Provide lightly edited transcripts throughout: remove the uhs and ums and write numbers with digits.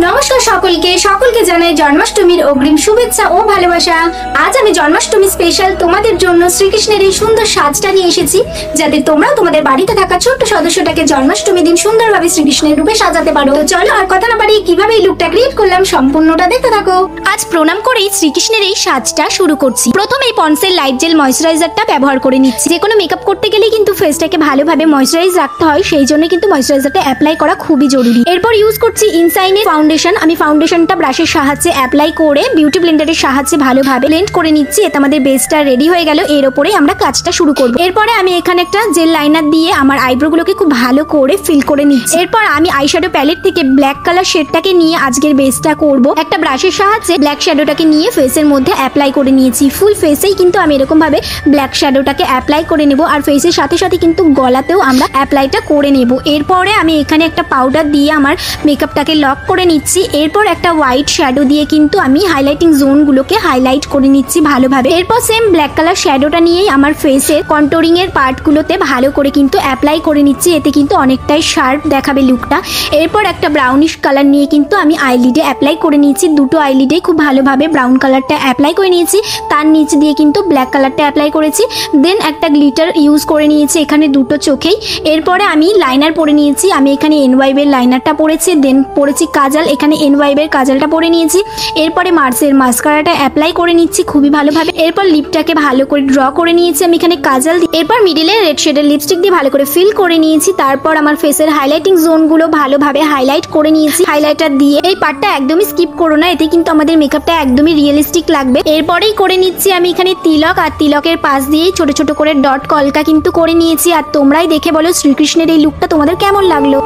নমস্কার সকলকে জানাই জন্মাষ্টমীর অগ্রিম শুভেচ্ছা ও ভালোবাসা। আজ আমি জন্মাষ্টমী স্পেশাল তোমাদের জন্য শ্রীকৃষ্ণের এই সুন্দর সাজটা নিয়ে এসেছি, যাতে তোমরাও তোমাদের বাড়িতে থাকা ছোট্ট সদস্যটাকে জন্মাষ্টমী দিন সুন্দরভাবে শ্রীকৃষ্ণের রূপে সাজাতে পারো। তো চলো আর কথা না বাড়িয়ে কিভাবে এই লুকটা ক্রিয়েট করলাম সম্পূর্ণটা দেখতে থাকো। আজ প্রণাম করেই শ্রীকৃষ্ণের এই সাজটা শুরু করছি। প্রথমে এই পন্ডসের লাইট জেল ময়শ্চারাইজারটা ব্যবহার করে নিচ্ছি। যে কোনো মেকআপ করতে গেলে কিন্তু ফেসটাকে ভালোভাবে ময়শ্চারাইজ রাখতে হয়, সেই জন্য কিন্তু ময়শ্চারাইজারটা অ্যাপ্লাই করা খুবই জরুরি। এরপর ইউজ করছি ইনসাইনের ফাউন্ডেশন। আমি ফাউন্ডেশনটা ব্রাশের সাহায্যে অ্যাপ্লাই করে বিউটি ব্লেন্ডারের সাহায্যে ভালোভাবে ব্লেন্ড করে নিচ্ছি। এতে আমাদের বেসটা রেডি হয়ে গেল। এর উপরে আমরা কাজটা শুরু করব। এরপরে আমি এখানে একটা জেল লাইনার দিয়ে আমার আইব্রোগুলোকে খুব ভালো করে ফিল করে নিচ্ছি। এরপর আমি আইশ্যাডো প্যালেট থেকে ব্ল্যাক কালার শেডটাকে নিয়ে আজকের বেসটা করব। একটা ব্রাশের সাহায্যে ব্ল্যাক শ্যাডোটাকে নিয়ে ফেসের মধ্যে অ্যাপ্লাই করে নিয়েছি। ফুল ফেসেই কিন্তু আমি এরকম ভাবে ব্ল্যাক শ্যাডোটাকে অ্যাপ্লাই করে নেব, আর ফেসের সাথে সাথে কিন্তু গলাতেও আমরা অ্যাপ্লাইটা করে নেব। এরপরে আমি এখানে একটা পাউডার দিয়ে আমার মেকআপটাকে লক করে নিচ্ছি। এরপর একটা হোয়াইট শ্যাডো দিয়ে কিন্তু আমি হাইলাইটিং জোনগুলোকে হাইলাইট করে নিচ্ছি ভালোভাবে। এরপর সেম ব্ল্যাক কালার শ্যাডোটা নিয়েই আমার ফেসের কন্ট্রোরিং এর পার্টগুলোতে ভালো করে কিন্তু অ্যাপ্লাই করে নিচ্ছি। এতে কিন্তু অনেকটাই শার্প দেখাবে লুকটা। এরপর একটা ব্রাউনিশ কালার নিয়ে কিন্তু আমি আইলিডে অ্যাপ্লাই করে নিয়েছি। দুটো আইলিডেই খুব ভালোভাবে ব্রাউন কালারটা অ্যাপ্লাই করে নিয়েছি। তার নিচে দিয়ে কিন্তু ব্ল্যাক কালারটা অ্যাপ্লাই করেছি। দেন একটা গ্লিটার ইউজ করে নিয়েছি এখানে দুটো চোখেই। এরপরে আমি লাইনার পরে নিয়েছি। আমি এখানে এনওয়াইবের লাইনারটা পরেছি। দেন পরেছি কাজল, এখানে এনওয়াইবের কাজলটা পরে নিয়েছি। এরপরে মার্সের মাস্কারাটা অ্যাপ্লাই করে নিচ্ছি খুবই ভালোভাবে। এরপর লিপটাকে ভালো করে ড্র করে নিয়েছি আমি এখানে কাজল দিয়ে। এরপর মিডিলে রেড শেডের লিপস্টিক দিয়ে ভালো করে ফিল করে নিয়েছি। তারপর আমার ফেসের হাইলাইটিং জোনগুলো ভালোভাবে হাইলাইট করে নিয়েছি হাইলাইটার দিয়ে। এই পার্টটা একদমই স্কিপ করো না, এতে কিন্তু আমাদের মেকআপটা একদমই রিয়েলিস্টিক লাগবে। এরপরেই করে নিচ্ছি আমি এখানে তিলক, আর তিলকের পাশ দিয়ে ছোট ছোট করে ডট কলকা কিন্তু করে নিয়েছি। আর তোমরাই দেখে বলো শ্রীকৃষ্ণের এই লুকটা তোমাদের কেমন লাগলো।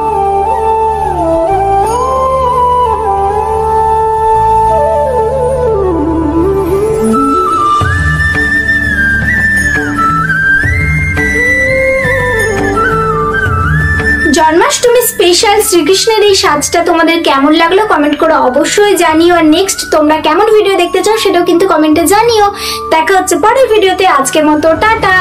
জন্মাষ্টমী স্পেশাল শ্রীকৃষ্ণের এই সাজটা তোমাদের কেমন লাগলো কমেন্ট করে অবশ্যই জানিও। আর নেক্সট তোমরা কেমন ভিডিও দেখতে চাও সেটাও কিন্তু কমেন্টে জানিও। দেখা হচ্ছে পরের ভিডিওতে। আজকের মতো টাটা।